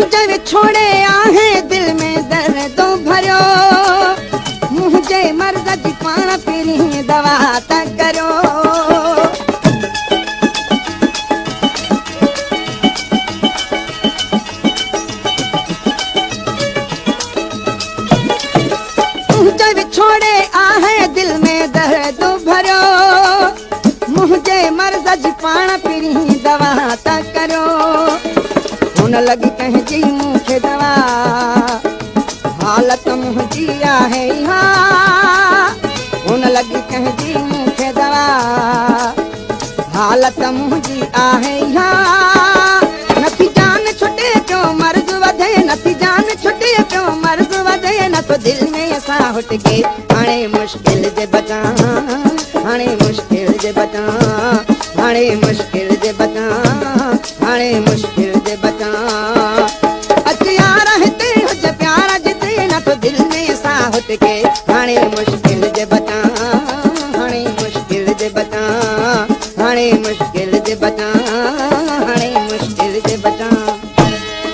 मुझे छोड़े आहे दिल में दर्द भरियो मुझे मर्द जी पाण पिरी दवा त करो मुझे छोड़े आहे दिल में दर्द भरियो मुझे मर्द जी पाण पिरी दवा त करो हुन लगी कंहिंजी मूंखे दवा हालत मुंहिंजी आहे इहा हुन लगी कंहिंजी मूंखे दवा हालत मुंहिंजी आहे इहा नथी जान छुटे पियो मर्ज़ वधे नथी जान छुटे पियो मर्ज़ वधे न तो दिल में असां हुट के हाणे मुश्किल जे बचा हाणे मुश्किल जे बचा हाणे मुश्किल जे बचा हाणे मुश्किल जे बचा अच यार हिते हुजे प्यार जिते न तो दिल में असां हुट के हाणे मुश्किल जे बचा हाणे मुश्किल जे बचा हाणे मुश्किल जे बचा हाणे मुश्किल जे बचा